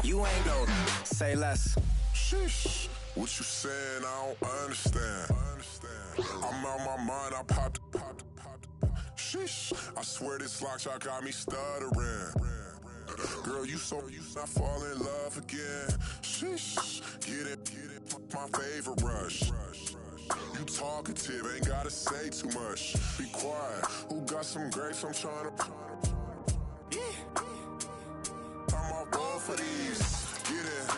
you ain't no. Say less. Sheesh. What you saying? I don't understand. I'm out my mind. I popped. Sheesh. I swear this lock shot got me stuttering. Girl, you not fall in love again. Sheesh. Get it. My favorite rush. You talkative, ain't gotta say too much. Be quiet. Who got some grapes? I'm trying to. I'm all ball for these. Get it.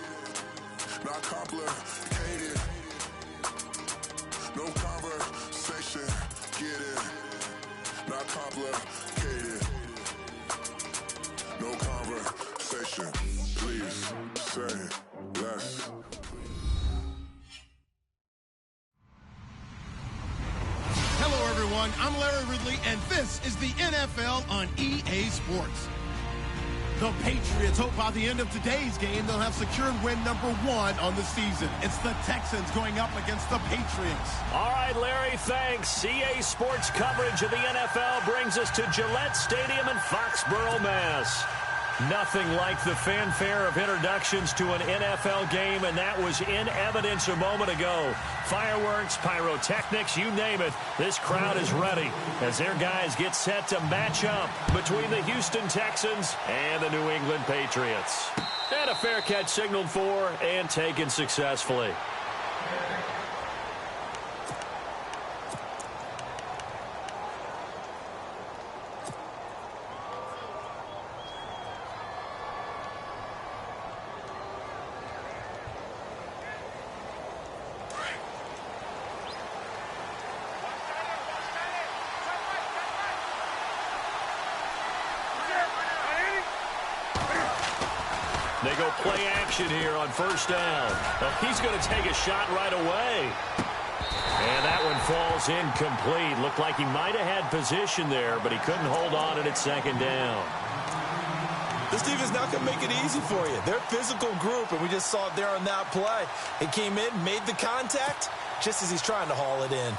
Not complicated. No conversation. Get it. Not complicated. No conversation. Please say less. Hello, everyone. I'm Larry Ridley, and this is the NFL on EA Sports. The Patriots hope by the end of today's game they'll have secured win number 1 on the season. It's the Texans going up against the Patriots. All right, Larry, thanks. EA Sports coverage of the NFL brings us to Gillette Stadium in Foxborough, Mass. Nothing like the fanfare of introductions to an NFL game, and that was in evidence a moment ago. Fireworks, pyrotechnics, you name it. This crowd is ready as their guys get set to match up between the Houston Texans and the New England Patriots. And a fair catch signaled for and taken successfully. They go play action here on first down. Oh, he's going to take a shot right away. And that one falls incomplete. Looked like he might have had position there, but he couldn't hold on at second down. This defense not going to make it easy for you. They're a physical group, and we just saw it there on that play. It came in, made the contact, just as he's trying to haul it in.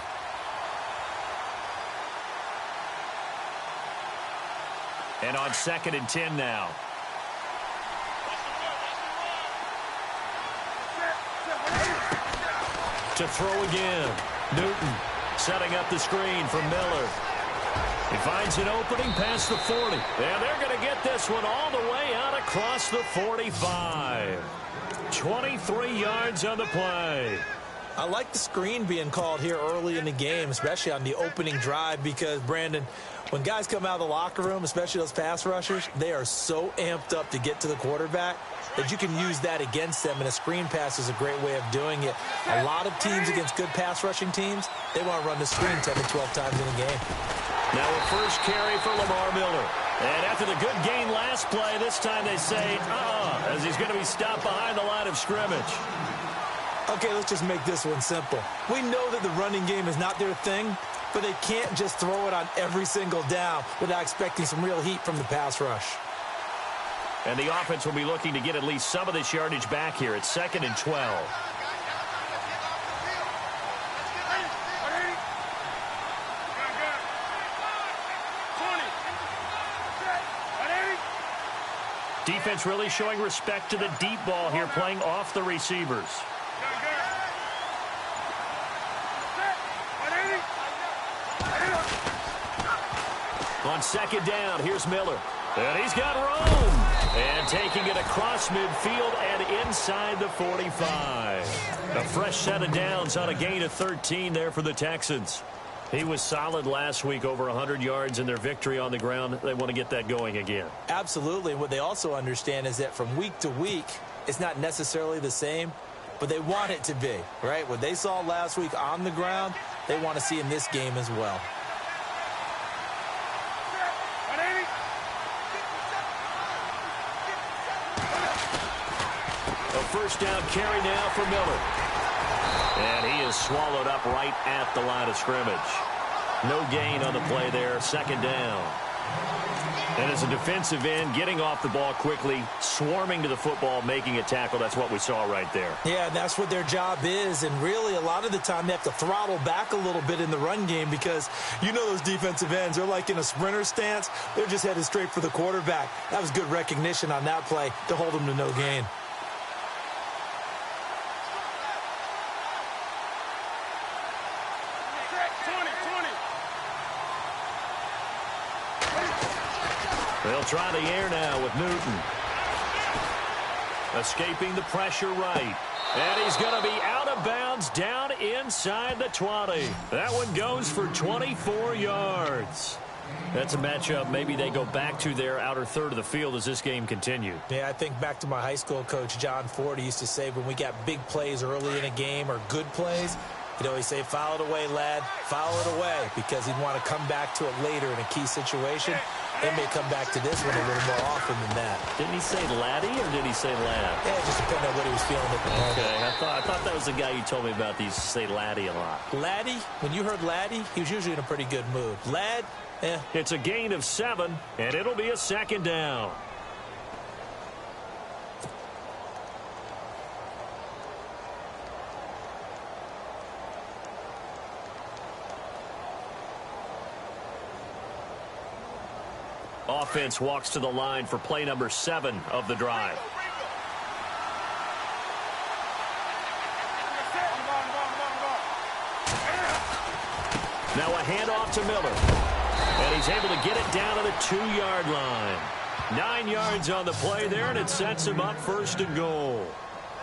And on 2nd and 10 now. To throw again. Newton setting up the screen for Miller. He finds an opening past the 40. And they're going to get this one all the way out across the 45. 23 yards on the play. I like the screen being called here early in the game, especially on the opening drive, because, Brandon, when guys come out of the locker room, especially those pass rushers, they are so amped up to get to the quarterback that you can use that against them, and a screen pass is a great way of doing it. A lot of teams against good pass rushing teams, they want to run the screen 10 to 12 times in a game. Now a first carry for Lamar Miller. And after the good gain last play, this time they say, as he's going to be stopped behind the line of scrimmage. Okay, let's just make this one simple. We know that the running game is not their thing, but they can't just throw it on every single down without expecting some real heat from the pass rush. And the offense will be looking to get at least some of this yardage back here at 2nd and 12. Defense really showing respect to the deep ball here, playing off the receivers. On 2nd down, here's Miller. And he's got room. And taking it across midfield and inside the 45. A fresh set of downs on a gain of 13 there for the Texans. He was solid last week, over 100 yards in their victory on the ground. They want to get that going again. Absolutely. And what they also understand is that from week to week, it's not necessarily the same, but they want it to be, right? What they saw last week on the ground, they want to see in this game as well. A first down carry now for Miller. And he is swallowed up. up right at the line of scrimmage. No gain on the play there, second down. And as a defensive end, getting off the ball quickly, swarming to the football, making a tackle, that's what we saw right there. Yeah, and that's what their job is. And really, a lot of the time, they have to throttle back a little bit in the run game because you know those defensive ends, they're like in a sprinter stance. They're just headed straight for the quarterback. That was good recognition on that play to hold them to no gain. They'll try the air now with Newton. Escaping the pressure right. And he's going to be out of bounds down inside the 20. That one goes for 24 yards. That's a matchup maybe they go back to their outer third of the field as this game continues. Yeah, I think back to my high school coach, John Ford. He used to say when we got big plays early in a game or good plays, he'd always say, foul it away, lad, foul it away, because he'd want to come back to it later in a key situation. They may come back to this one a little more often than that. Didn't he say laddie or did he say lad? Yeah, it just depended on what he was feeling at the moment. Okay, I thought that was the guy you told me about. These say laddie a lot. Laddie, when you heard laddie, he was usually in a pretty good mood. Lad, It's a gain of 7, and it'll be a second down. Offense walks to the line for play number 7 of the drive. Now a handoff to Miller. And he's able to get it down to the 2-yard line. 9 yards on the play there, and it sets him up 1st and goal.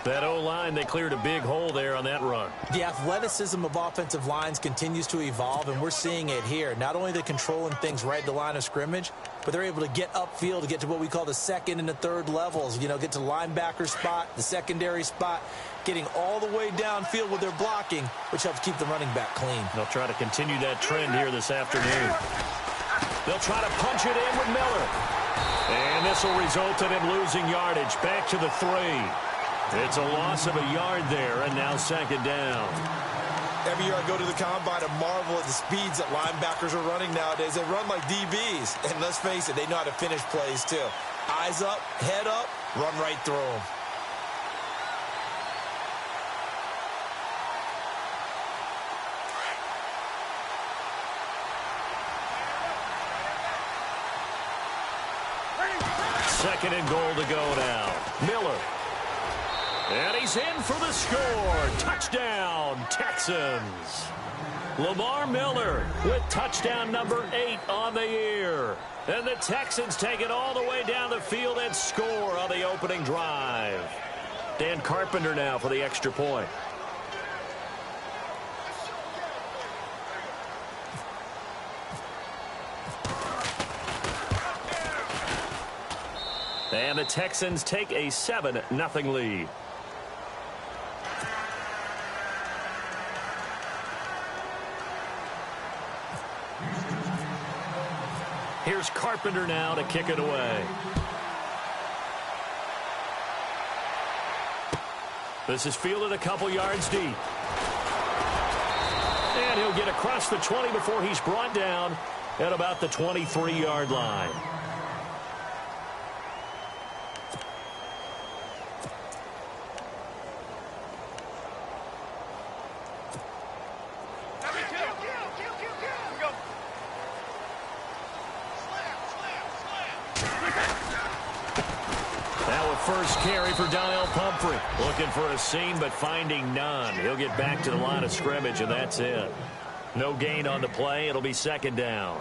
That O-line, they cleared a big hole there on that run. The athleticism of offensive lines continues to evolve, and we're seeing it here. Not only are they controlling things right at the line of scrimmage, but they're able to get upfield to get to what we call the 2nd and the 3rd levels. You know, get to linebacker spot, the secondary spot, getting all the way downfield with their blocking, which helps keep the running back clean. They'll try to continue that trend here this afternoon. They'll try to punch it in with Miller. And this will result in him losing yardage back to the 3. It's a loss of a yard there, and now 2nd down. Every year I go to the combine and marvel at the speeds that linebackers are running nowadays. They run like DBs. And let's face it, they know how to finish plays too. Eyes up, head up, run right through them. Second and goal to go now. Miller. And he's in for the score. Touchdown, Texans. Lamar Miller with touchdown number 8 on the year. And the Texans take it all the way down the field and score on the opening drive. Dan Carpenter now for the extra point. And the Texans take a 7-0 lead. Here's Carpenter now to kick it away. This is fielded a couple yards deep. And he'll get across the 20 before he's brought down at about the 23-yard line. First carry for Donnell Pumphrey. Looking for a seam, but finding none. He'll get back to the line of scrimmage, and that's it. No gain on the play. It'll be 2nd down.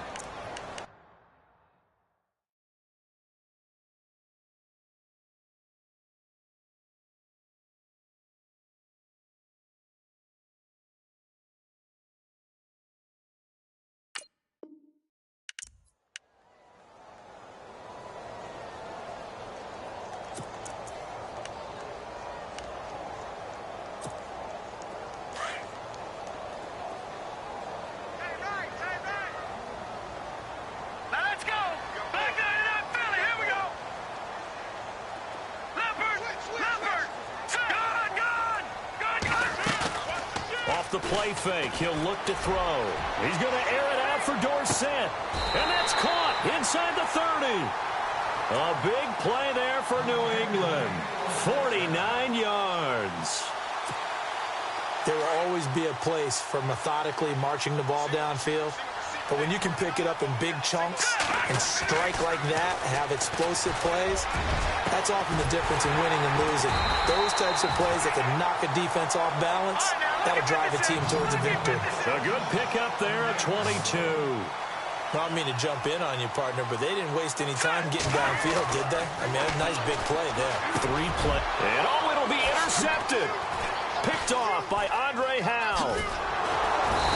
The play fake. He'll look to throw. He's going to air it out for Dorsett. And that's caught inside the 30. A big play there for New England. 49 yards. There will always be a place for methodically marching the ball downfield. But when you can pick it up in big chunks and strike like that, have explosive plays, that's often the difference in winning and losing. Those types of plays that can knock a defense off balance, that'll drive a team towards a victory. A good pickup there at 22. I don't mean to jump in on you, partner, but they didn't waste any time getting downfield, did they? I mean, a nice big play there. 3 play. And it'll be intercepted. Picked off by Andre Hou.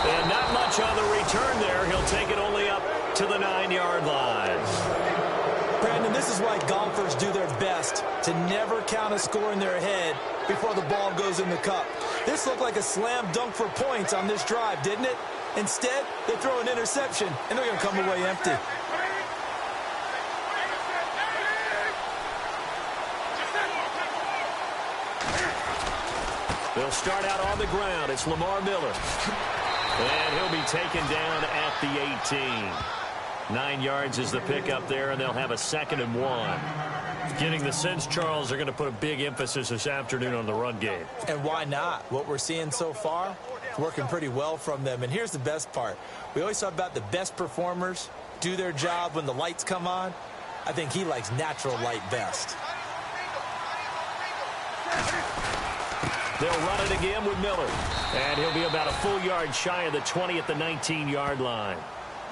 And not much on the return there. He'll take it only up to the 9-yard line. Brandon, this is why golfers do their best to never count a score in their head before the ball goes in the cup. This looked like a slam dunk for points on this drive, didn't it? Instead, they throw an interception, and they're going to come away empty. They'll start out on the ground. It's Lamar Miller. And he'll be taken down at the 18. 9 yards is the pickup there, and they'll have a 2nd and 1. Getting the sense, Charles, they're going to put a big emphasis this afternoon on the run game. And why not? What we're seeing so far, working pretty well from them. And here's the best part. We always talk about the best performers do their job when the lights come on. I think he likes natural light best. They'll run it again with Miller. And he'll be about a full yard shy of the 20 at the 19-yard line.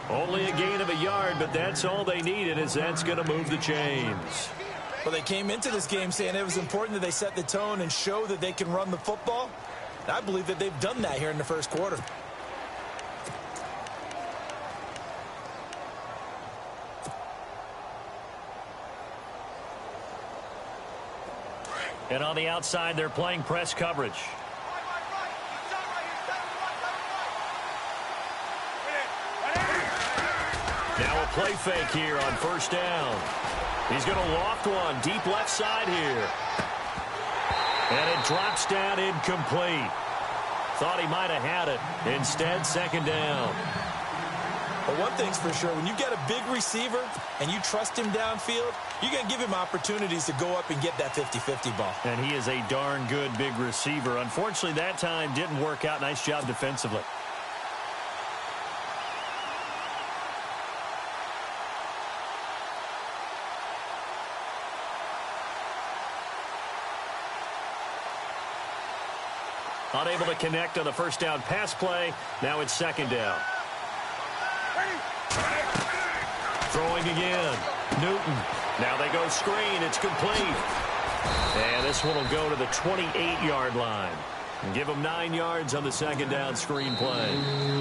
Only a gain of a yard, but that's all they needed, as that's going to move the chains. Well, they came into this game saying it was important that they set the tone and show that they can run the football. And I believe that they've done that here in the first quarter. And on the outside, they're playing press coverage. Now a play fake here on first down. He's going to loft one deep left side here. And it drops down incomplete. Thought he might have had it. Instead, 2nd down. But one thing's for sure, when you get a big receiver and you trust him downfield, you're going to give him opportunities to go up and get that 50-50 ball. And he is a darn good big receiver. Unfortunately, that time didn't work out. Nice job defensively. Unable to connect on the first down pass play. Now it's 2nd down. Throwing again. Newton. Now they go screen. It's complete. And this one will go to the 28-yard line. And give them 9 yards on the 2nd down screen play.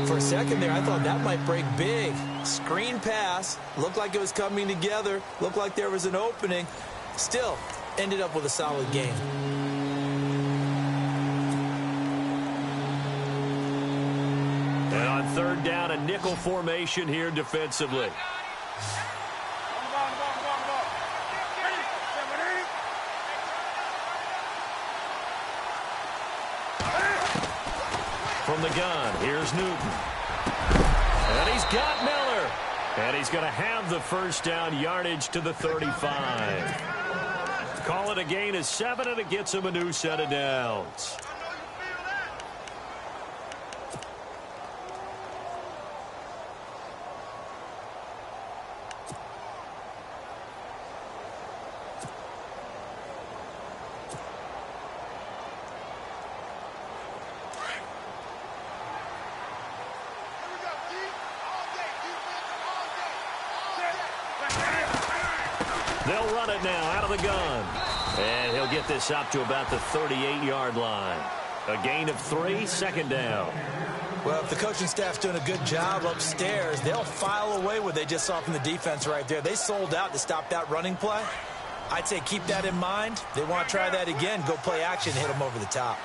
For a second there, I thought that might break big. Screen pass. Looked like it was coming together. Looked like there was an opening. Still, ended up with a solid game. And on 3rd down, a nickel formation here defensively. From the gun, here's Newton. And he's got Miller. And he's going to have the first down yardage to the 35. Call it a gain of 7, and it gets him a new set of downs. They'll run it now out of the gun. And he'll get this up to about the 38-yard line. A gain of 3, 2nd down. Well, if the coaching staff's doing a good job upstairs, they'll file away what they just saw from the defense right there. They sold out to stop that running play. I'd say keep that in mind. They want to try that again. Go play action, hit them over the top.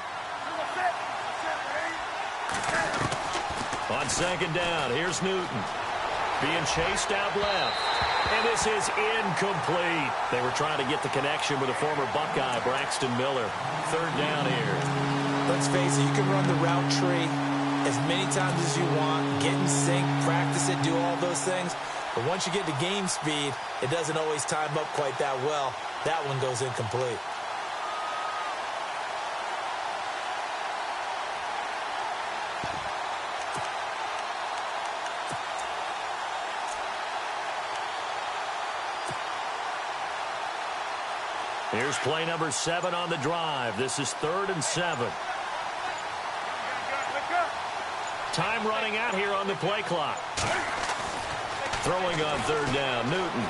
On 2nd down, here's Newton. Being chased out left. And this is incomplete. They were trying to get the connection with a former Buckeye, Braxton Miller. 3rd down here. Let's face it, you can run the route tree as many times as you want, get in sync, practice it, do all those things. But once you get to game speed, it doesn't always time up quite that well. That one goes incomplete. Here's play number 7 on the drive. This is 3rd and 7. Time running out here on the play clock. Throwing on 3rd down, Newton.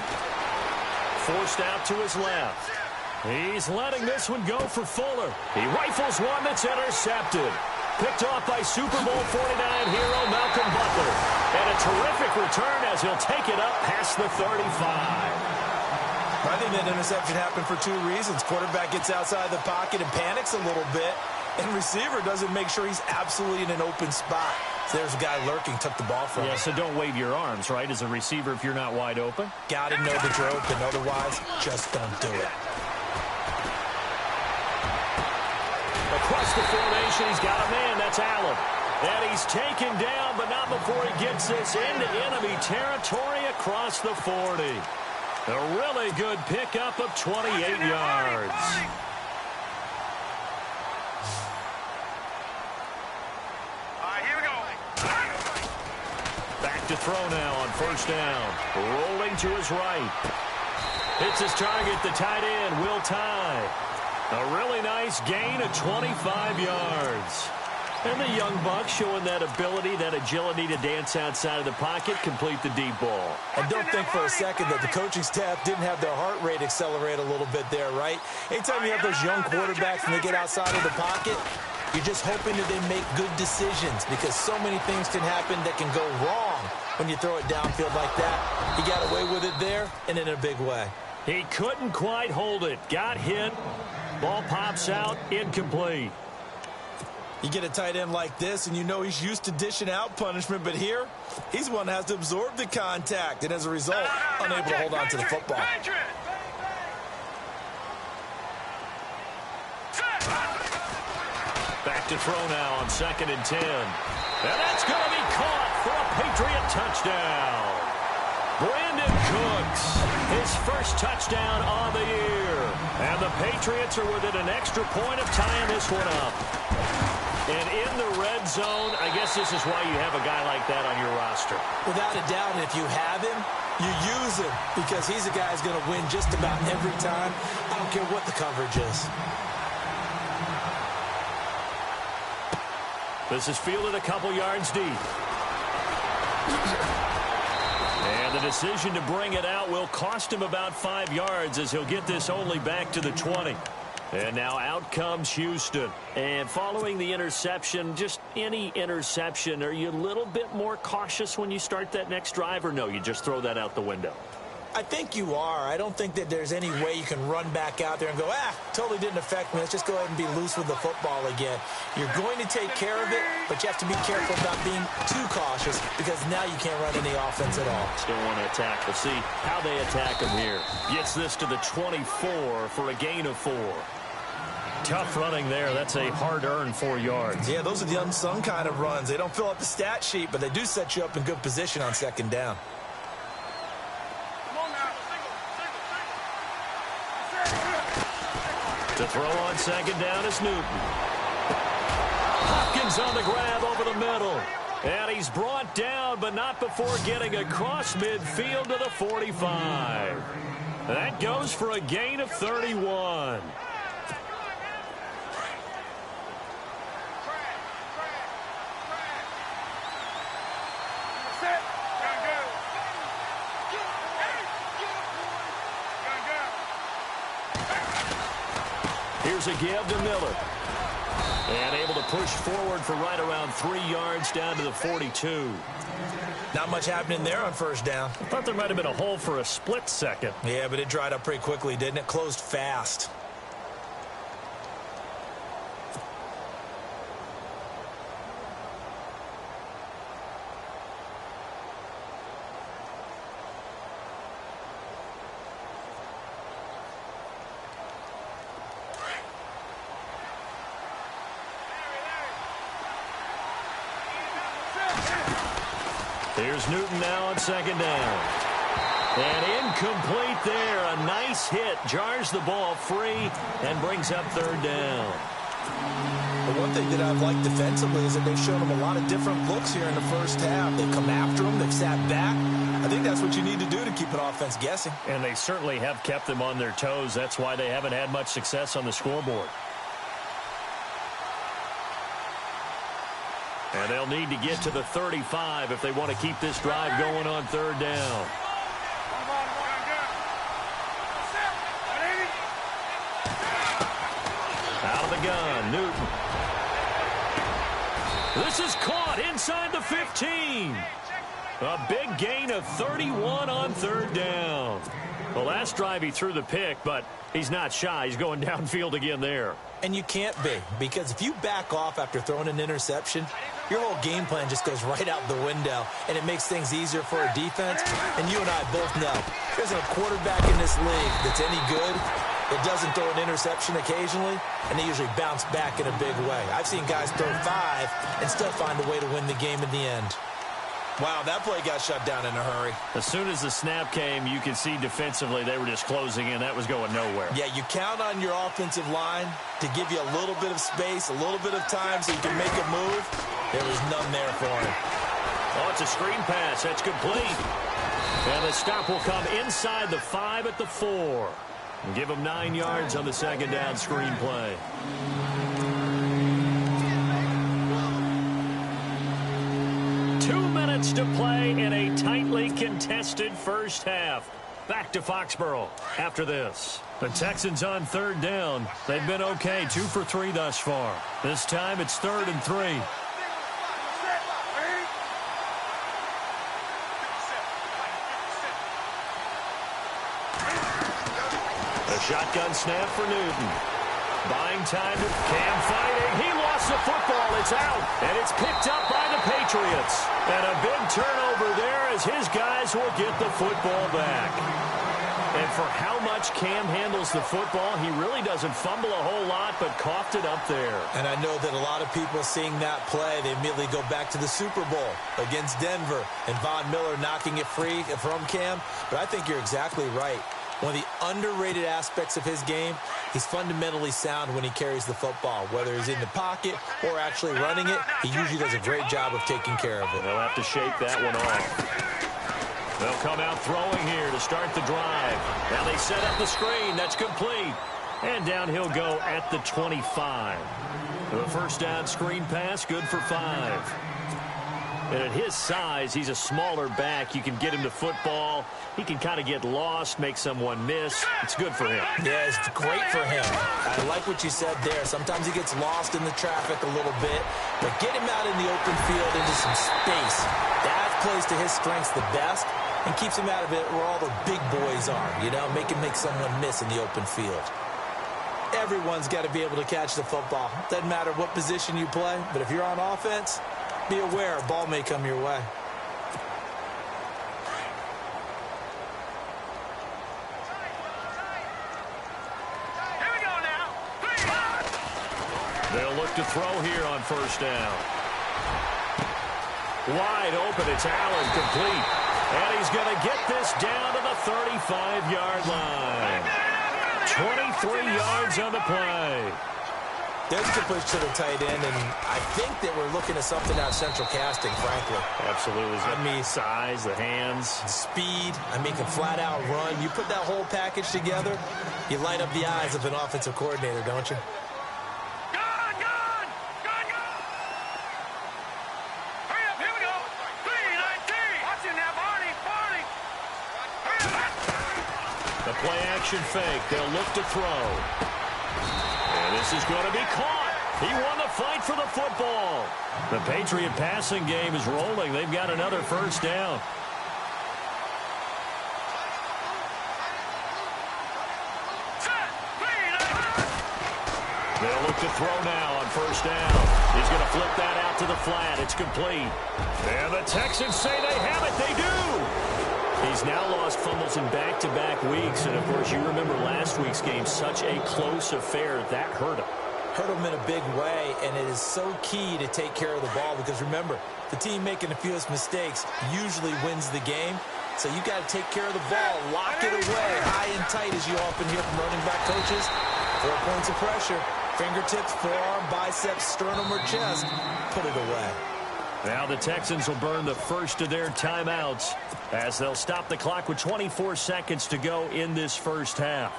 Forced out to his left. He's letting this one go for Fuller. He rifles one that's intercepted. Picked off by Super Bowl 49 hero Malcolm Butler. And a terrific return as he'll take it up past the 35. I think that interception happened for 2 reasons. Quarterback gets outside the pocket and panics a little bit, and receiver doesn't make sure he's absolutely in an open spot. So there's a guy lurking, took the ball from him. Yeah, so don't wave your arms, right, as a receiver if you're not wide open. Got to know that you're open. Otherwise, just don't do it. Across the formation, he's got a man. That's Allen. And he's taken down, but not before he gets this into enemy territory across the 40. A really good pickup of 28 yards. Back to throw now on 1st down. Rolling to his right. Hits his target, the tight end, Will Tye. A really nice gain of 25 yards. And the young buck showing that ability, that agility to dance outside of the pocket, complete the deep ball. And don't think for a second that the coaching staff didn't have their heart rate accelerate a little bit there, right? Anytime you have those young quarterbacks and they get outside of the pocket, you're just hoping that they make good decisions because so many things can happen that can go wrong when you throw it downfield like that. He got away with it there and in a big way. He couldn't quite hold it. Got hit. Ball pops out, incomplete. You get a tight end like this, and you know he's used to dishing out punishment, but here, he's the one that has to absorb the contact, and as a result, unable to hold on to the football. Back to throw now on 2nd and 10. And that's going to be caught for a Patriot touchdown. Brandon Cooks, his first touchdown on the year. And the Patriots are within an extra point of tying this one up. And in the red zone, I guess this is why you have a guy like that on your roster. Without a doubt, and if you have him, you use him because he's a guy who's going to win just about every time. I don't care what the coverage is. This is fielded a couple yards deep. And the decision to bring it out will cost him about 5 yards as he'll get this only back to the 20. And now out comes Houston. And following the interception, just any interception, are you a little bit more cautious when you start that next drive, or no, you just throw that out the window? I think you are. I don't think that there's any way you can run back out there and go, totally didn't affect me. Let's just go ahead and be loose with the football again. You're going to take care of it, but you have to be careful about being too cautious because now you can't run any offense at all. Still want to attack. We'll see how they attack him here. Gets this to the 24 for a gain of 4. Tough running there. That's a hard-earned 4 yards. Yeah, those are the unsung kind of runs. They don't fill up the stat sheet, but they do set you up in good position on 2nd down. To throw on 2nd down is Newton. Hopkins on the grab over the middle. And he's brought down, but not before getting across midfield to the 45. That goes for a gain of 31. Here's a give to Miller. And able to push forward for right around 3 yards down to the 42. Not much happening there on 1st down. I thought there might have been a hole for a split second. Yeah, but it dried up pretty quickly, didn't it? Closed fast. Here's Newton now on second down. And incomplete there. A nice hit. Jars the ball free and brings up third down. The one thing that I've liked defensively is that they've shown them a lot of different looks here in the first half. They've come after them. They've sat back. I think that's what you need to do to keep an offense guessing. And they certainly have kept them on their toes. That's why they haven't had much success on the scoreboard. And they'll need to get to the 35 if they want to keep this drive going on third down. Out of the gun, Newton. This is caught inside the 15. A big gain of 31 on third down. The last drive he threw the pick, but he's not shy. He's going downfield again there. And you can't be, because if you back off after throwing an interception, your whole game plan just goes right out the window, and it makes things easier for a defense. And you and I both know, there isn't a quarterback in this league that's any good that doesn't throw an interception occasionally, and they usually bounce back in a big way. I've seen guys throw 5 and still find a way to win the game in the end. Wow, that play got shut down in a hurry. As soon as the snap came, you could see defensively they were just closing in. That was going nowhere. Yeah, you count on your offensive line to give you a little bit of space, a little bit of time so you can make a move. There was none there for him. Oh, it's a screen pass. That's complete. And the stop will come inside the 5 at the 4. And give him 9 yards on the second down screen play. To play in a tightly contested first half. Back to Foxborough after this. The Texans on third down. They've been okay, 2 for 3 thus far. This time it's 3rd and 3. A shotgun snap for Newton. Buying time to Cam fighting. He lost the football. It's out. And it's picked up by the Patriots. And a big turnover there as his guys will get the football back. And for how much Cam handles the football, he really doesn't fumble a whole lot, but coughed it up there. And I know that a lot of people seeing that play, they immediately go back to the Super Bowl against Denver and Von Miller knocking it free from Cam. But I think you're exactly right. One of the underrated aspects of his game, he's fundamentally sound when he carries the football. Whether he's in the pocket or actually running it, he usually does a great job of taking care of it. They'll have to shake that one off. They'll come out throwing here to start the drive. Now they set up the screen. That's complete. And down he'll go at the 25. The first down screen pass, good for 5. And at his size, he's a smaller back. You can get him the football. He can kind of get lost, make someone miss. It's good for him. Yeah, it's great for him. I like what you said there. Sometimes he gets lost in the traffic a little bit, but get him out in the open field into some space. That plays to his strengths the best and keeps him out of it where all the big boys are, you know, make someone miss in the open field. Everyone's got to be able to catch the football. Doesn't matter what position you play, but if you're on offense, be aware a ball may come your way. Here we go now. They'll look to throw here on first down. Wide open, it's Allen, complete. And he's going to get this down to the 35-yard line. 23 yards on the play. There's a good push to the tight end, and I think that we're looking at something out of central casting, frankly. Absolutely. I mean, size, the hands. Speed. I mean, can flat out run. You put that whole package together, you light up the eyes of an offensive coordinator, don't you? Hurry up, here we go. 3-19. Watch it now, Barney. Hurry up. The play action fake. They'll look to throw. And this is going to be caught. He won the fight for the football. The Patriot passing game is rolling. They've got another first down. They'll look to throw now on first down. He's going to flip that out to the flat. It's complete. And the Texans say they have it. They do. He's now lost fumbles in back-to-back weeks. And, of course, you remember last week's game, such a close affair. That hurt him. hurt them in a big way, and it is so key to take care of the ball because, remember, the team making the fewest mistakes usually wins the game. So you got to take care of the ball, lock it away, high and tight, as you often hear from running back coaches. 4 points of pressure, fingertips, forearm, biceps, sternum, or chest, put it away. Now the Texans will burn the first of their timeouts as they'll stop the clock with 24 seconds to go in this first half.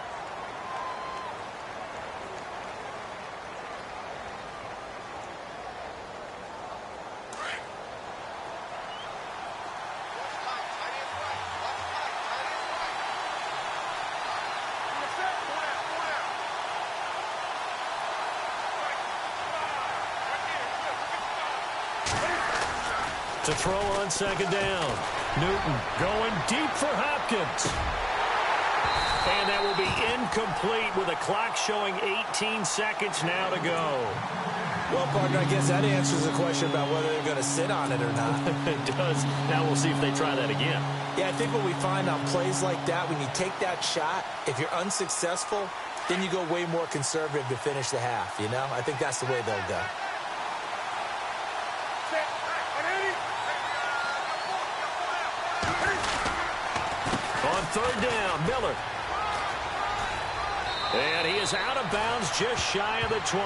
To throw on second down. Newton going deep for Hopkins. And that will be incomplete with a clock showing 18 seconds now to go. Well, partner, I guess that answers the question about whether they're going to sit on it or not. It does. Now we'll see if they try that again. Yeah, I think what we find on plays like that, when you take that shot, if you're unsuccessful, then you go way more conservative to finish the half, you know? I think that's the way they'll go. On third down, Miller. And he is out of bounds just shy of the 20.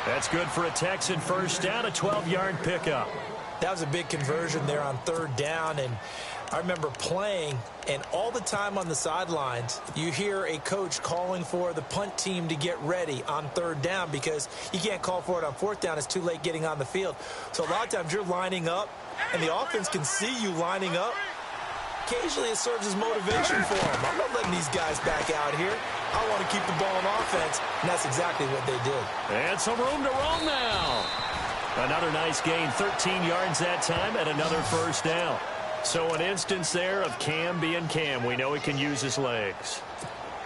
That's good for a Texan first down, a 12-yard pickup. That was a big conversion there on third down, and I remember playing, and all the time on the sidelines, you hear a coach calling for the punt team to get ready on third down because you can't call for it on fourth down. It's too late getting on the field. So a lot of times you're lining up, and the offense can see you lining up. Occasionally it serves as motivation for them. I'm not letting these guys back out here. I want to keep the ball in offense, and that's exactly what they did. And some room to roam now. Another nice gain, 13 yards that time, and another first down. So an instance there of Cam being Cam. We know he can use his legs.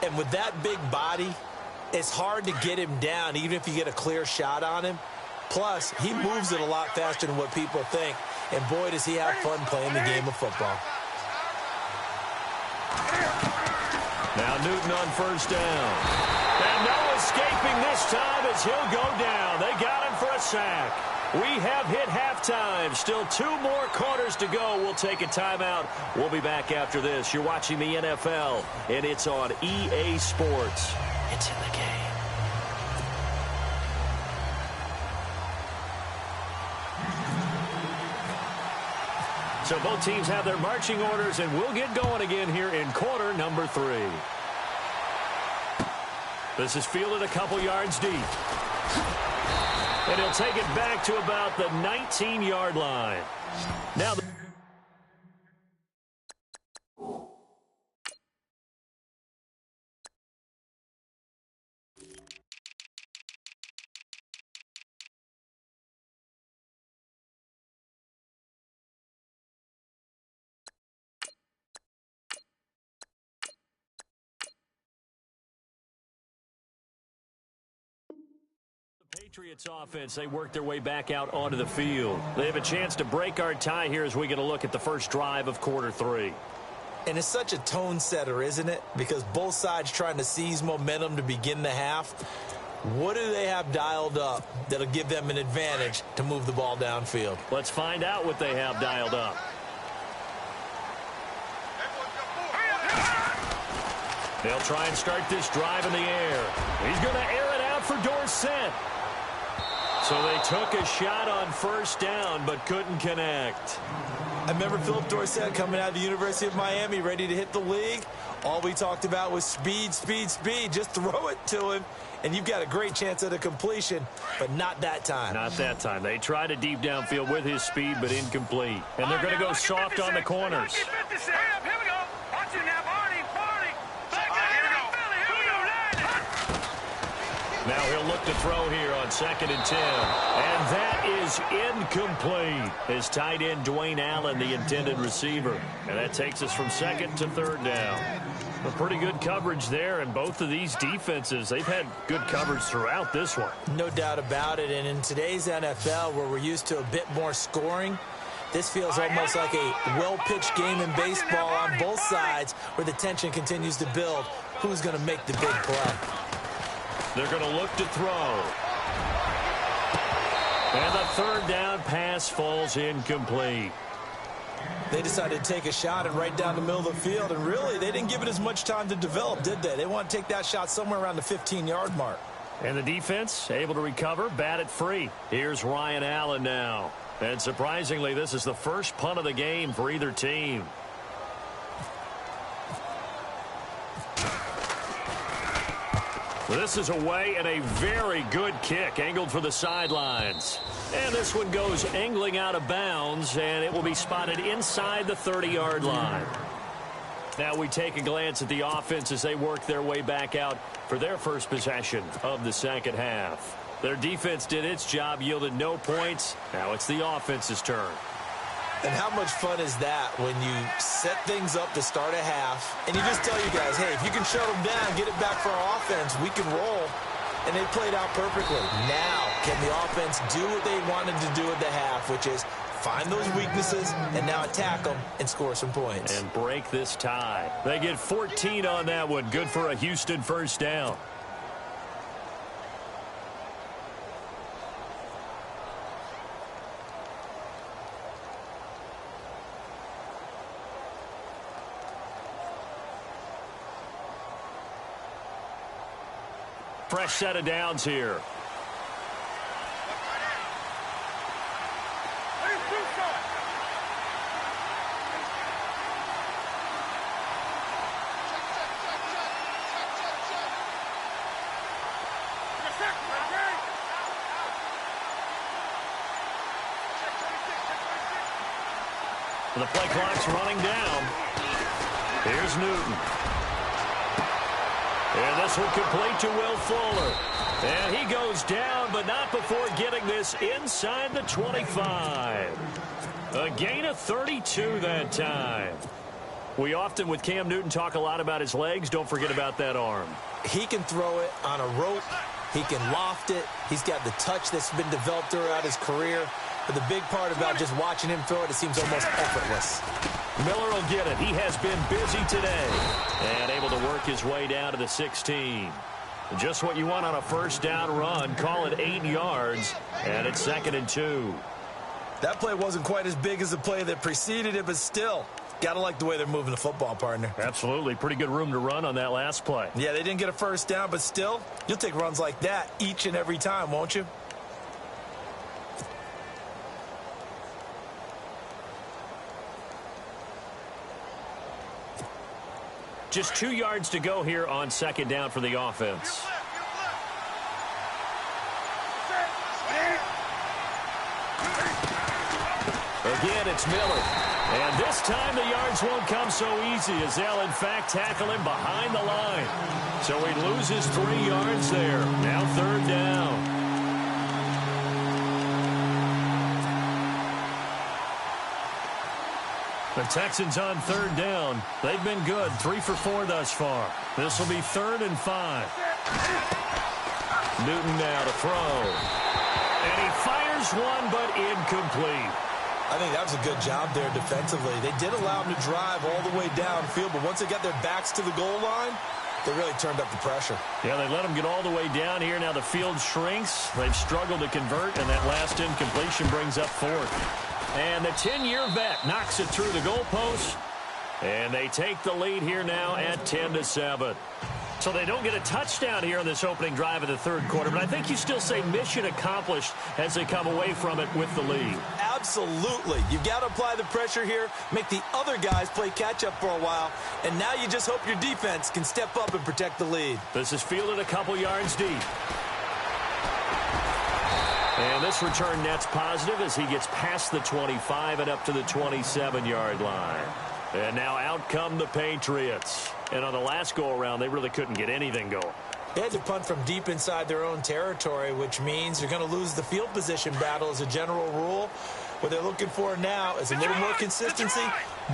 And with that big body, it's hard to get him down, even if you get a clear shot on him. Plus, he moves it a lot faster than what people think. And boy, does he have fun playing the game of football. Now Newton on first down. And no escaping this time as he'll go down. They got him for a sack. We have hit halftime. Still 2 more quarters to go. We'll take a timeout. We'll be back after this. You're watching the NFL, and it's on EA Sports. It's in the game. So both teams have their marching orders, and we'll get going again here in quarter number 3. This is fielded a couple yards deep. And he'll take it back to about the 19-yard line. Now Patriots offense, they work their way back out onto the field. They have a chance to break our tie here as we get a look at the first drive of quarter 3. And it's such a tone setter, isn't it? Because both sides trying to seize momentum to begin the half. What do they have dialed up that'll give them an advantage to move the ball downfield? Let's find out what they have dialed up. They'll try and start this drive in the air. He's going to air it out for Dorsett. So they took a shot on first down, but couldn't connect. I remember Philip Dorsett coming out of the University of Miami, ready to hit the league. All we talked about was speed, speed, speed. Just throw it to him, and you've got a great chance at a completion, but not that time. Not that time. They tried a deep downfield with his speed, but incomplete. And they're going to go soft on the corners. Here we go. Watch it now, Barney. Now he'll look to throw here on 2nd and 10. And that is incomplete. His tight end, Dwayne Allen, the intended receiver. And that takes us from 2nd to 3rd down. A pretty good coverage there, and both of these defenses, they've had good coverage throughout this one. No doubt about it. And in today's NFL, where we're used to a bit more scoring, this feels almost like a well-pitched game in baseball on both sides where the tension continues to build. Who's going to make the big play? They're going to look to throw. And the third down pass falls incomplete. They decided to take a shot and right down the middle of the field, and really, they didn't give it as much time to develop, did they? They want to take that shot somewhere around the 15-yard mark. And the defense able to recover, bat it free. Here's Ryan Allen now. And surprisingly, this is the first punt of the game for either team. This is away and a very good kick angled for the sidelines. And this one goes angling out of bounds, and it will be spotted inside the 30-yard line. Now we take a glance at the offense as they work their way back out for their first possession of the second half. Their defense did its job, yielded no points. Now it's the offense's turn. And how much fun is that when you set things up to start a half and you just tell you guys, hey, if you can shut them down, get it back for our offense, we can roll. And they played out perfectly. Now, can the offense do what they wanted to do at the half, which is find those weaknesses and now attack them and score some points. And break this tie. They get 14 on that one. Good for a Houston first down. Fresh set of downs here. The play clock's running down. Here's Newton. And this one complete to Will Fuller. And he goes down, but not before getting this inside the 25. A gain of 32 that time. We often, with Cam Newton, talk a lot about his legs. Don't forget about that arm. He can throw it on a rope. He can loft it. He's got the touch that's been developed throughout his career. But the big part about just watching him throw it, it seems almost effortless. Miller will get it. He has been busy today. And able to work his way down to the 16. Just what you want on a first down run. Call it 8 yards. And it's 2nd and 2. That play wasn't quite as big as the play that preceded it, but still, gotta like the way they're moving the football, partner. Absolutely. Pretty good room to run on that last play. Yeah, they didn't get a first down, but still, you'll take runs like that each and every time, won't you? Just 2 yards to go here on 2nd down for the offense. Again, it's Miller. And this time the yards won't come so easy as they'll, in fact, tackle him behind the line. So he loses 3 yards there. Now 3rd down. The Texans on 3rd down. They've been good. 3 for 4 thus far. This will be 3rd and 5. Newton now to throw. And he fires one, but incomplete. I think that was a good job there defensively. They did allow him to drive all the way downfield, but once they got their backs to the goal line, they really turned up the pressure. Yeah, they let him get all the way down here. Now the field shrinks. They've struggled to convert, and that last incompletion brings up 4th. And the 10-year vet knocks it through the goalpost. And they take the lead here now at 10-7. So they don't get a touchdown here on this opening drive of the 3rd quarter. But I think you still say mission accomplished as they come away from it with the lead. Absolutely. You've got to apply the pressure here, make the other guys play catch-up for a while. And now you just hope your defense can step up and protect the lead. This is fielded a couple yards deep. And this return net's positive as he gets past the 25 and up to the 27-yard line. And now out come the Patriots. And on the last go-around, they really couldn't get anything going. They had to punt from deep inside their own territory, which means they're going to lose the field position battle as a general rule. What they're looking for now is a little more consistency,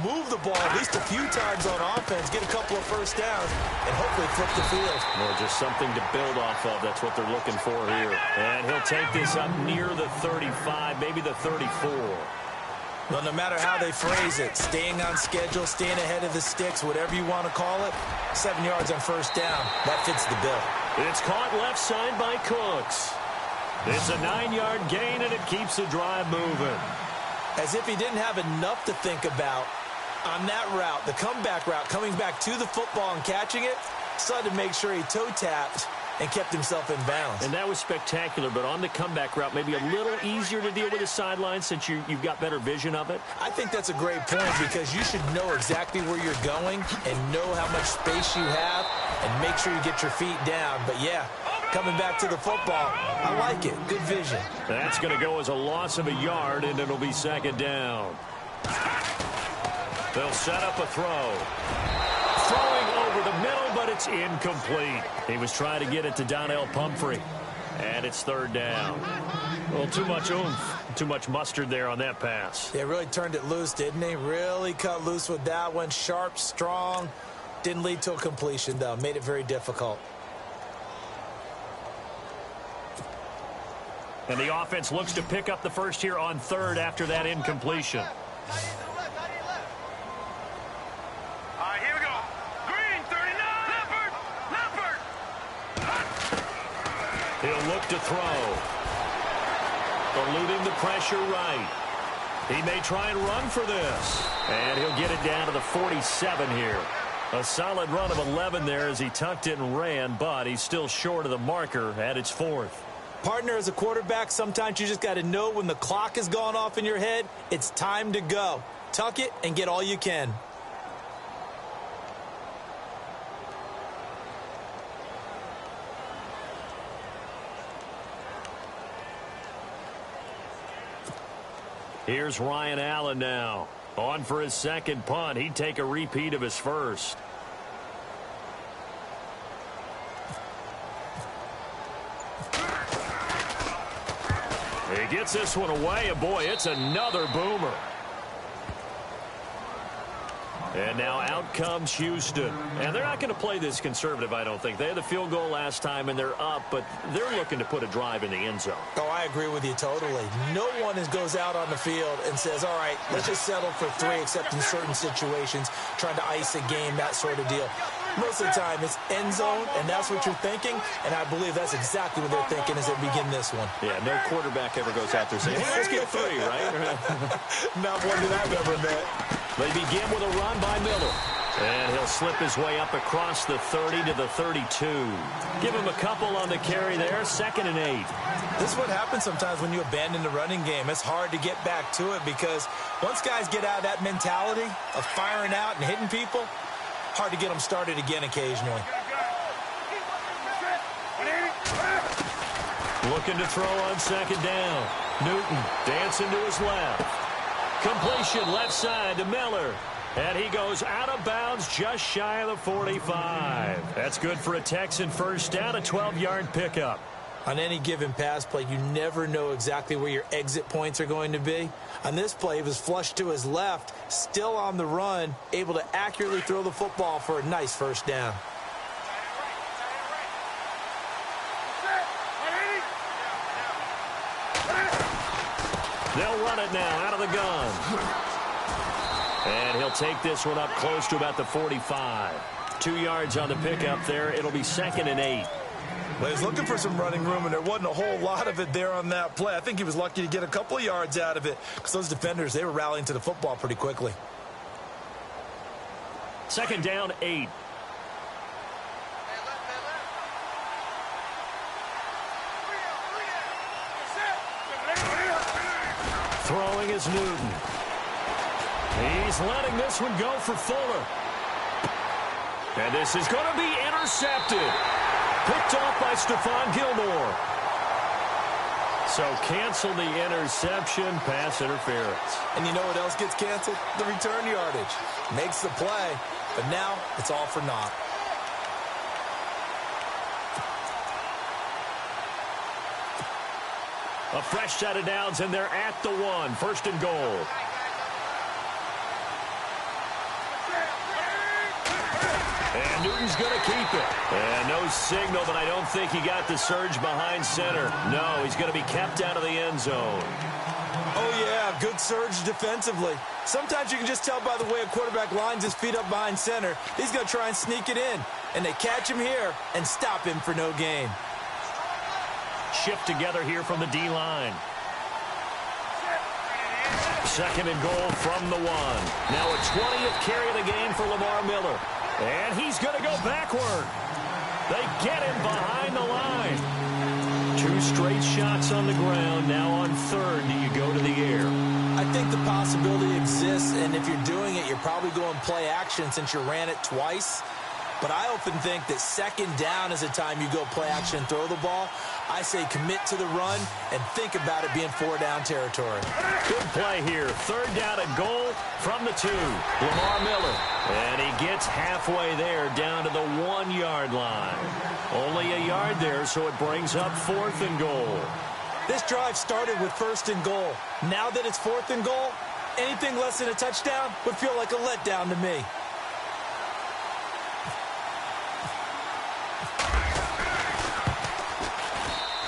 move the ball at least a few times on offense, get a couple of first downs, and hopefully flip the field. Or just something to build off of. That's what they're looking for here. And he'll take this up near the 35, maybe the 34. Well, no matter how they phrase it, staying on schedule, staying ahead of the sticks, whatever you want to call it, 7 yards on first down, that fits the bill. It's caught left side by Cooks. It's a 9-yard gain, and it keeps the drive moving. As if he didn't have enough to think about on that route, the comeback route, coming back to the football and catching it, decided to make sure he toe-tapped and kept himself in bounds. And that was spectacular, but on the comeback route, maybe a little easier to deal with the sideline since you've got better vision of it. I think that's a great point because you should know exactly where you're going and know how much space you have and make sure you get your feet down. But, yeah, coming back to the football, I like it. Good vision. That's going to go as a loss of a yard, and it'll be 2nd down. They'll set up a throw. Throwing over the middle, but it's incomplete. He was trying to get it to Donnell Pumphrey. And it's 3rd down. Well, too much oomph, too much mustard there on that pass. They really turned it loose, didn't he? Really cut loose with that one. Sharp, strong. Didn't lead to a completion, though. Made it very difficult. And the offense looks to pick up the first here on 3rd after that incompletion. Here we go. Green, 39. Leopard. He'll look to throw. Eluding the pressure right. He may try and run for this. And he'll get it down to the 47 here. A solid run of 11 there as he tucked it and ran, but he's still short of the marker at its 4th. Partner, as a quarterback, sometimes you just got to know when the clock has gone off in your head, it's time to go. Tuck it and get all you can. Here's Ryan Allen now. On for his 2nd punt. He'd take a repeat of his first. He gets this one away, and boy, it's another boomer. And now out comes Houston. And they're not going to play this conservative, I don't think. They had the field goal last time, and they're up, but they're looking to put a drive in the end zone. Oh, I agree with you totally. No one goes out on the field and says, all right, let's just settle for 3, except in certain situations, trying to ice a game, that sort of deal. Most of the time, it's end zone, and that's what you're thinking, and I believe that's exactly what they're thinking as they begin this one. Yeah, no quarterback ever goes out there saying, hey, let's get 3, right? Not one that I've ever met. They begin with a run by Miller. And he'll slip his way up across the 30 to the 32. Give him a couple on the carry there, 2nd and 8. This is what happens sometimes when you abandon the running game. It's hard to get back to it because once guys get out of that mentality of firing out and hitting people, hard to get them started again occasionally. Looking to throw on 2nd down. Newton dancing to his left. Completion left side to Miller. And he goes out of bounds just shy of the 45. That's good for a Texan first down, a 12-yard pickup. On any given pass play, you never know exactly where your exit points are going to be. On this play, he was flushed to his left, still on the run, able to accurately throw the football for a nice first down. They'll run it now out of the gun. And he'll take this one up close to about the 45. 2 yards on the pickup there. It'll be 2nd and 8. Well, he was looking for some running room, and there wasn't a whole lot of it there on that play. I think he was lucky to get a couple of yards out of it because those defenders, they were rallying to the football pretty quickly. 2nd down, 8. Throwing is Newton. He's letting this one go for Fuller. And this is going to be intercepted. Picked off by Stephon Gilmore. So cancel the interception, pass interference. And you know what else gets canceled? The return yardage. Makes the play, but now it's all for naught. A fresh set of downs, and they're at the 1. 1st and goal. And Newton's going to keep it. And no signal, but I don't think he got the surge behind center. No, he's going to be kept out of the end zone. Oh, yeah, good surge defensively. Sometimes you can just tell by the way a quarterback lines his feet up behind center. He's going to try and sneak it in. And they catch him here and stop him for no gain. shift together here from the D-line. Second and goal from the 1. Now a 20th carry of the game for Lamar Miller. And he's going to go backward. They get him behind the line. 2 straight shots on the ground. Now on third, do you go to the air? I think the possibility exists, and if you're doing it, you're probably going play action since you ran it twice. But I often think that second down is a time you go play action and throw the ball. I say commit to the run and think about it being 4-down territory. Good play here. Third down and goal from the 2. Lamar Miller. And he gets halfway there down to the 1-yard line. Only a yard there, so it brings up 4th and goal. This drive started with 1st and goal. Now that it's 4th and goal, anything less than a touchdown would feel like a letdown to me.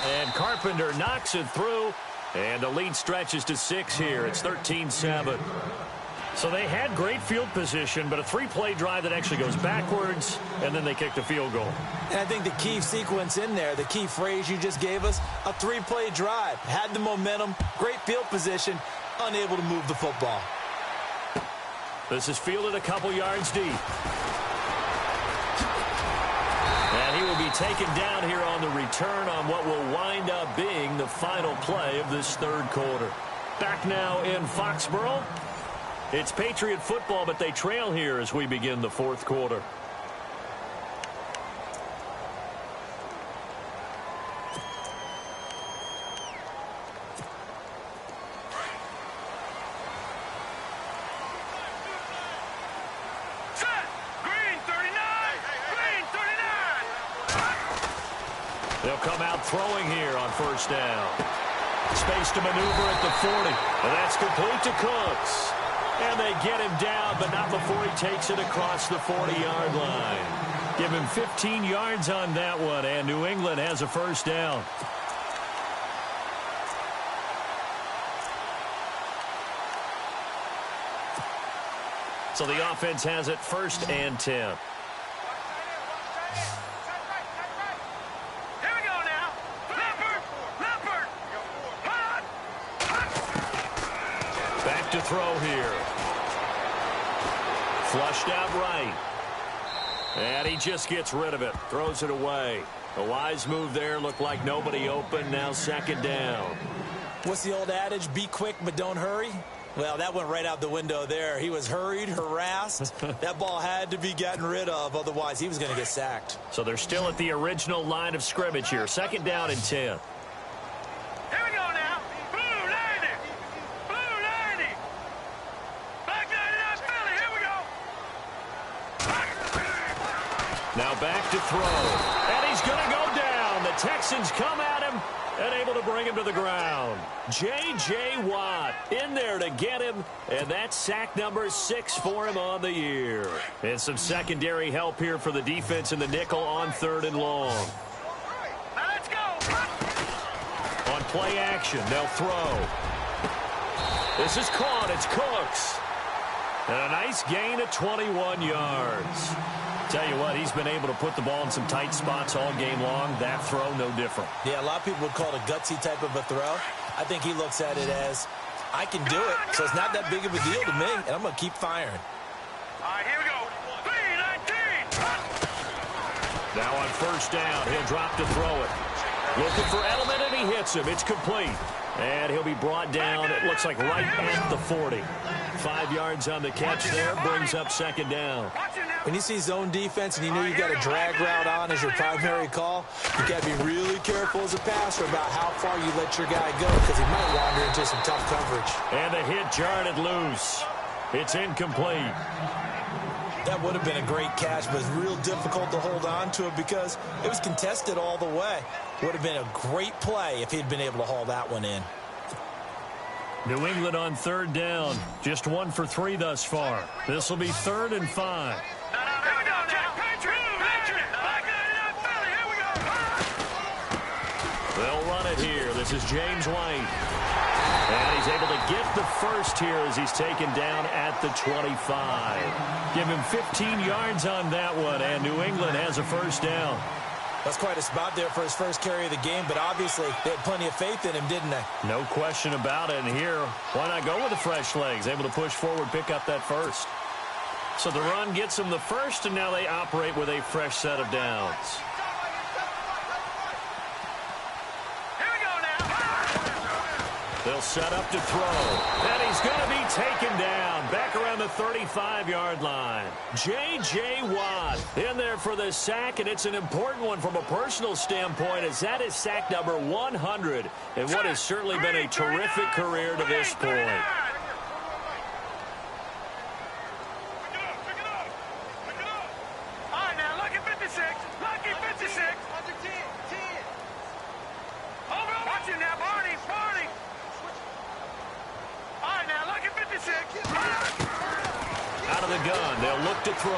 And Carpenter knocks it through, and the lead stretches to 6 here. It's 13-7. So they had great field position, but a 3-play drive that actually goes backwards, and then they kick the field goal. And I think the key sequence in there, the key phrase you just gave us, a 3-play drive. Had the momentum, great field position, unable to move the football. This is fielded a couple yards deep. And he will be taken down here on the return on what will wind up being the final play of this third quarter. Back now in Foxborough. It's Patriot football, but they trail here as we begin the fourth quarter. They'll come out throwing here on first down. Space to maneuver at the 40. And that's complete to Cooks. And they get him down, but not before he takes it across the 40-yard line. Give him 15 yards on that one, and New England has a first down. So the offense has it 1st and 10. To throw here. Flushed out right. And he just gets rid of it. Throws it away. A wise move there. Looked like nobody open. Now 2nd down. What's the old adage? Be quick, but don't hurry. Well, that went right out the window there. He was hurried, harassed. That ball had to be gotten rid of. Otherwise, he was going to get sacked. So they're still at the original line of scrimmage here. 2nd down and 10. Now back to throw. And he's going to go down. The Texans come at him and able to bring him to the ground. J.J. Watt in there to get him. And that's sack number 6 for him on the year. And some secondary help here for the defense in the nickel on 3rd and long. Let's go. On play action, they'll throw. This is caught. It's Cooks. And a nice gain of 21 yards. Tell you what, he's been able to put the ball in some tight spots all game long. That throw, no different. Yeah, a lot of people would call it a gutsy type of a throw. I think he looks at it as, I can do it, so it's not that big of a deal to me, and I'm going to keep firing. All right, here we go. 3-19. Now on 1st down, he'll drop to throw it. Looking for Edelman, and he hits him. It's complete. And he'll be brought down, it looks like right at the 40. 5 yards on the catch there, brings up 2nd down. When you see zone defense and you know you've got a drag route on as your primary call, you got to be really careful as a passer about how far you let your guy go because he might wander into some tough coverage. And the hit jarred it loose. It's incomplete. That would have been a great catch, but it's real difficult to hold on to it because it was contested all the way. Would have been a great play if he'd been able to haul that one in. New England on 3rd down. Just 1 for 3 thus far. This will be 3rd and 5. They'll run it here. This is James White. And he's able to get the first here as he's taken down at the 25. Give him 15 yards on that one, and New England has a first down. That's quite a spot there for his first carry of the game, but obviously they had plenty of faith in him, didn't they? No question about it. And here, why not go with the fresh legs? Able to push forward, pick up that first. So the run gets them the first, and now they operate with a fresh set of downs. They'll set up to throw. And he's going to be taken down back around the 35-yard line. J.J. Watt in there for the sack, and it's an important one from a personal standpoint, as that is sack number 100 in what has certainly been a terrific career to this point. All right, now, lucky 56. Lucky 56. Watch it now, Barney. Barney. All right, now, lucky 56. Out of the gun, they'll look to throw.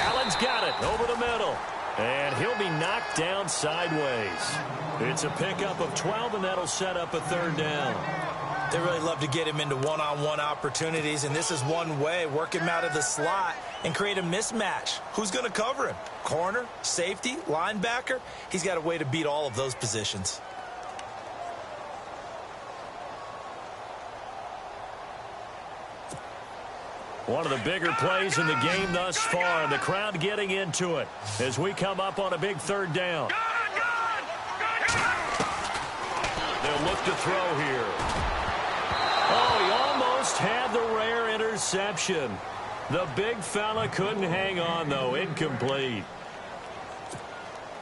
Allen's got it over the middle. And he'll be knocked down sideways. It's a pickup of 12, and that'll set up a third down. They really love to get him into one-on-one opportunities, and this is one way. Work him out of the slot and create a mismatch. Who's going to cover him? Corner, safety, linebacker? He's got a way to beat all of those positions. One of the bigger plays in the game thus far, and the crowd getting into it as we come up on a big third down. They'll look to throw here. Oh, he almost had the rare interception. The big fella couldn't hang on, though. Incomplete.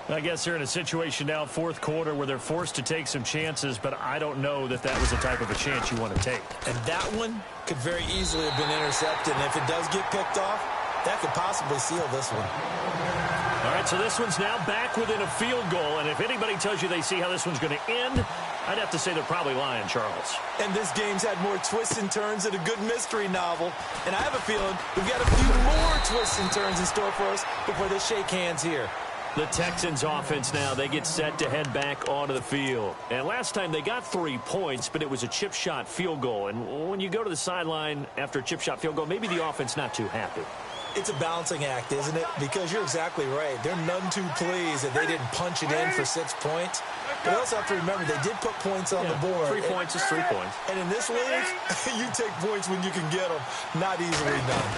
I guess they're in a situation now, fourth quarter, where they're forced to take some chances, but I don't know that that was the type of a chance you want to take. And that one could very easily have been intercepted, and if it does get picked off, that could possibly seal this one. All right, so this one's now back within a field goal, and if anybody tells you they see how this one's going to end, I'd have to say they're probably lying, Charles. And this game's had more twists and turns than a good mystery novel, and I have a feeling we've got a few more twists and turns in store for us before they shake hands here. The Texans offense now, they get set to head back onto the field. And last time they got 3 points, but it was a chip shot field goal. And when you go to the sideline after a chip shot field goal, maybe the offense not too happy. It's a balancing act, isn't it? Because you're exactly right. They're none too pleased that they didn't punch it in for 6 points. But you also have to remember, they did put points on the board. 3 points is 3 points. And in this league, you take points when you can get them. Not easily done.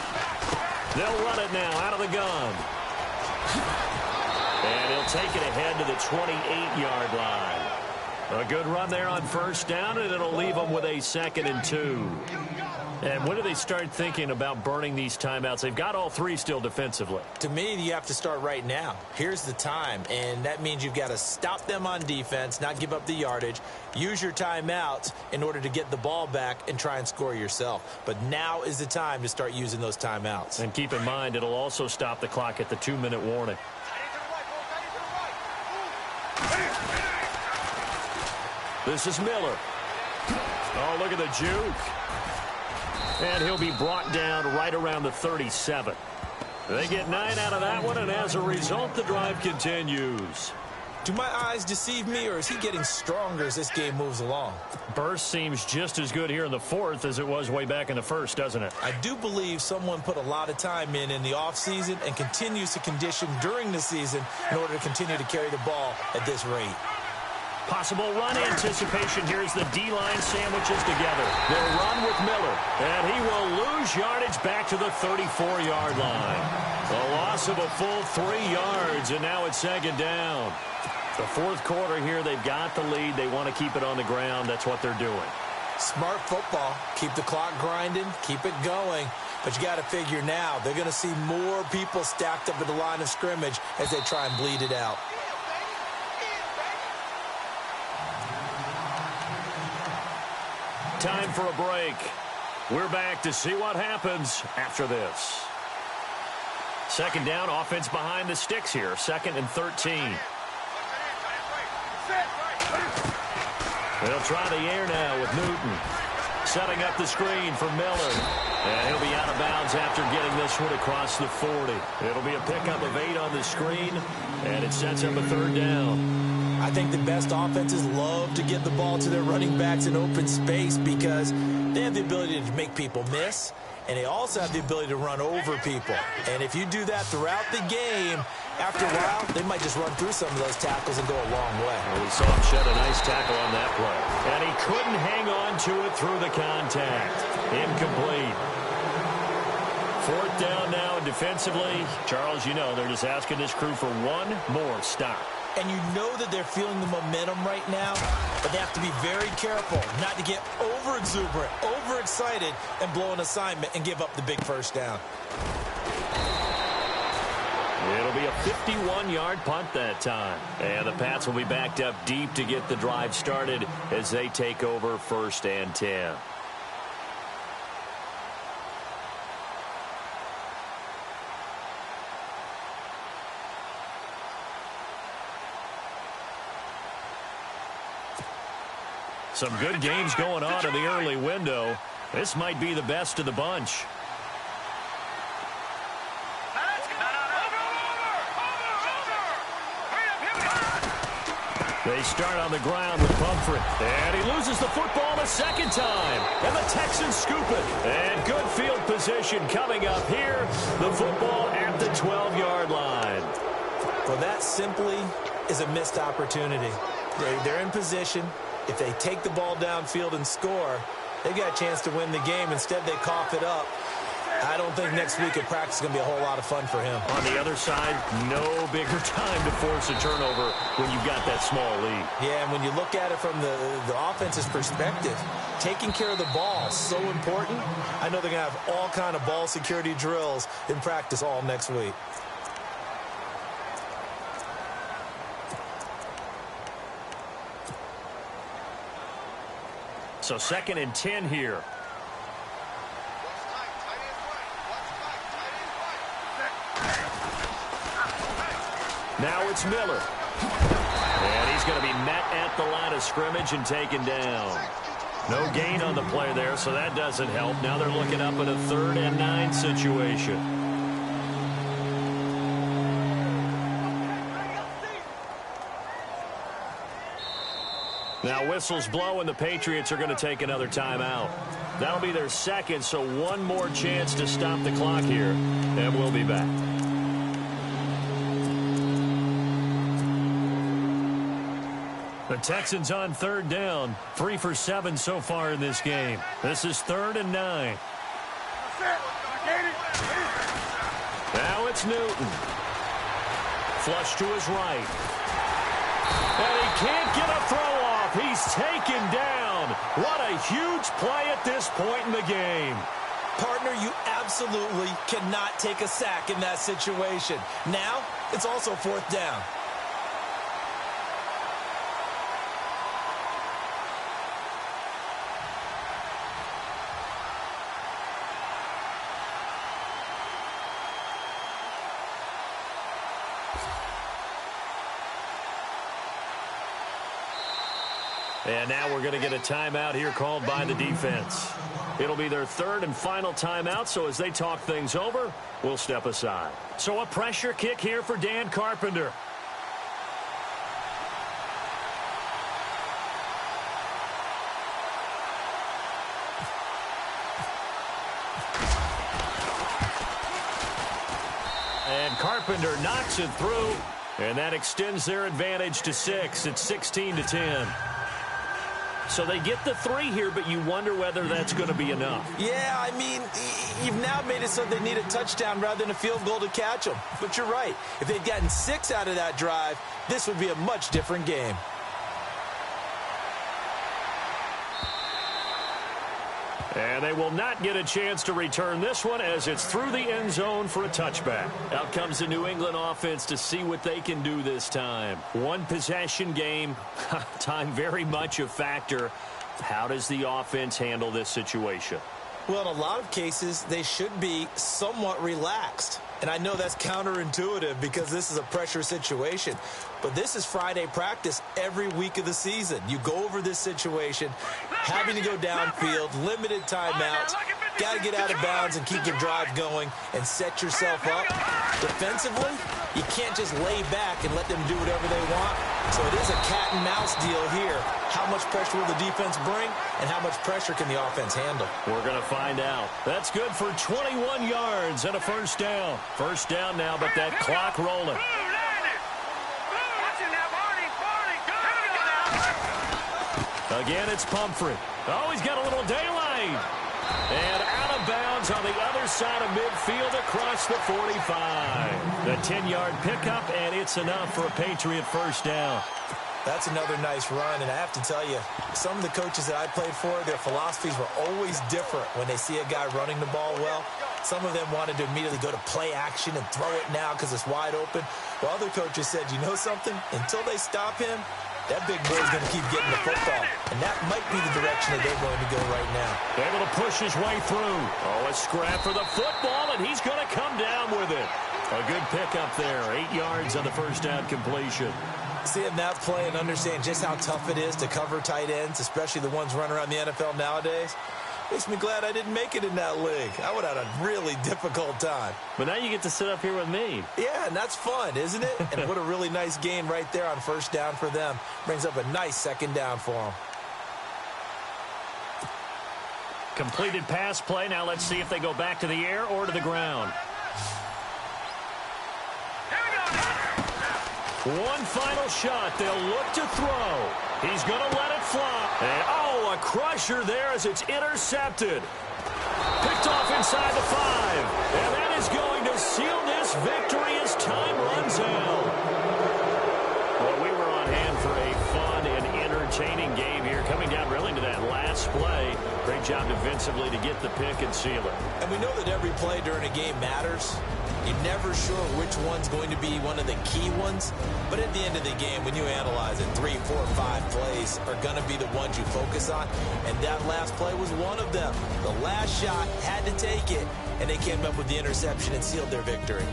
They'll run it now out of the gun. And he'll take it ahead to the 28-yard line. A good run there on first down, and it'll leave them with a 2nd and 2. And when do they start thinking about burning these timeouts? They've got all 3 still defensively. To me, you have to start right now. Here's the time, and that means you've got to stop them on defense, not give up the yardage, use your timeouts in order to get the ball back and try and score yourself. But now is the time to start using those timeouts. And keep in mind, it'll also stop the clock at the 2-minute warning. This is Miller. Oh, look at the juke. And he'll be brought down right around the 37. They get 9 out of that one, and as a result, the drive continues. Do my eyes deceive me, or is he getting stronger as this game moves along? Burst seems just as good here in the fourth as it was way back in the first, doesn't it? I do believe someone put a lot of time in the offseason and continues to condition during the season in order to continue to carry the ball at this rate. Possible run anticipation. Here's the D-line sandwiches together. They'll run with Miller, and he will lose yardage back to the 34-yard line. A loss of a full 3 yards, and now it's 2nd down. The fourth quarter here, they've got the lead. They want to keep it on the ground. That's what they're doing. Smart football. Keep the clock grinding. Keep it going. But you got to figure now, they're going to see more people stacked up at the line of scrimmage as they try and bleed it out. Time for a break. We're back to see what happens after this. 2nd down, offense behind the sticks here. 2nd and 13. They'll try the air now with Newton. Setting up the screen for Miller. And he'll be out of bounds after getting this one across the 40. It'll be a pickup of 8 on the screen, and it sets up a 3rd down. I think the best offenses love to get the ball to their running backs in open space because they have the ability to make people miss, and they also have the ability to run over people. And if you do that throughout the game, after a while, they might just run through some of those tackles and go a long way. Well, we saw him shed a nice tackle on that play. And he couldn't hang on to it through the contact. Incomplete. Fourth down now, and defensively, Charles, you know, they're just asking this crew for one more stop. And you know that they're feeling the momentum right now, but they have to be very careful not to get over-exuberant, over-excited, and blow an assignment and give up the big first down. It'll be a 51-yard punt that time. And the Pats will be backed up deep to get the drive started as they take over 1st and 10. Some good games going on in the early window. This might be the best of the bunch. They start on the ground with Pumphrey. And he loses the football the second time. And the Texans scoop it. And good field position coming up here. The football at the 12-yard line. Well, that simply is a missed opportunity. They're in position. If they take the ball downfield and score, they've got a chance to win the game. Instead, they cough it up. I don't think next week at practice is going to be a whole lot of fun for him. On the other side, no bigger time to force a turnover when you've got that small lead. Yeah, and when you look at it from the offense's perspective, taking care of the ball is so important. I know they're going to have all kind of ball security drills in practice all next week. So 2nd and 10 here. Now it's Miller. And he's going to be met at the line of scrimmage and taken down. No gain on the play there, so that doesn't help. Now they're looking up at a 3rd and 9 situation. Now whistles blow, and the Patriots are going to take another timeout. That'll be their second, so one more chance to stop the clock here, and we'll be back. The Texans on 3rd down, 3 for 7 so far in this game. This is 3rd and 9. Now it's Newton. Flush to his right. And he can't get a throw off. He's taken down. What a huge play at this point in the game. Partner, you absolutely cannot take a sack in that situation. Now, it's also 4th down. And now we're going to get a timeout here called by the defense. It'll be their 3rd and final timeout, so as they talk things over, we'll step aside. So a pressure kick here for Dan Carpenter. And Carpenter knocks it through, and that extends their advantage to 6. It's 16-10. So they get the 3 here, but you wonder whether that's going to be enough. Yeah, I mean, you've now made it so they need a touchdown rather than a field goal to catch them. But you're right. If they'd gotten 6 out of that drive, this would be a much different game. And they will not get a chance to return this one as it's through the end zone for a touchback. Out comes the New England offense to see what they can do this time. One possession game, time very much a factor. How does the offense handle this situation? Well, in a lot of cases, they should be somewhat relaxed. And I know that's counterintuitive because this is a pressure situation. But this is Friday practice every week of the season. You go over this situation, having to go downfield, limited timeouts, got to get out of bounds and keep your drive going and set yourself up. Defensively, You can't just lay back and let them do whatever they want. So it is a cat and mouse deal here. How much pressure will the defense bring, and how much pressure can the offense handle? We're going to find out. That's good for 21 yards and a first down. First down now, but that clock rolling. Again, it's Pumphrey. Oh, he's got a little daylight. And out of bounds on the other side of midfield across the 45. The 10-yard pickup, and it's enough for a Patriot first down. That's another nice run, and I have to tell you, some of the coaches that I played for, their philosophies were always different when they see a guy running the ball well. Some of them wanted to immediately go to play action and throw it now because it's wide open. While other coaches said, you know something? Until they stop him, that big boy's going to keep getting the football. And that might be the direction that they're going to go right now. Able to push his way through. Oh, a scrap for the football, and he's going to come down with it. A good pickup there. 8 yards on the first down completion. Seeing that play and understand just how tough it is to cover tight ends, especially the ones running around the NFL nowadays, makes me glad I didn't make it in that league. I would have had a really difficult time. But now you get to sit up here with me. Yeah, and that's fun, isn't it? And what a really nice game right there on first down for them. Brings up a nice second down for them. Completed pass play. Now let's see if they go back to the air or to the ground. One final shot. They'll look to throw. He's going to let it fly. And, oh, a crusher there as it's intercepted. Picked off inside the 5. And that is going to seal this victory as time runs out. Well, we were on hand for a fun and entertaining game here, coming down really to that last play. Great job defensively to get the pick and seal it. And we know that every play during a game matters. You're never sure which one's going to be one of the key ones. But at the end of the game, when you analyze it, 3, 4, 5 plays are going to be the ones you focus on. And that last play was one of them. The last shot had to take it, and they came up with the interception and sealed their victory.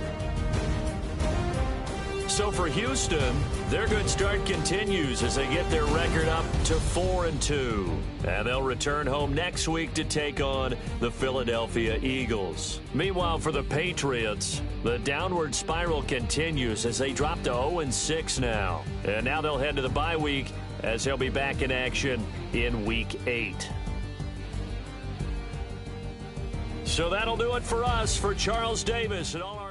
So for Houston, their good start continues as they get their record up to 4-2. And they'll return home next week to take on the Philadelphia Eagles. Meanwhile, for the Patriots, the downward spiral continues as they drop to 0-6 now. And now they'll head to the bye week as they'll be back in action in Week 8. So that'll do it for us. For Charles Davis and all our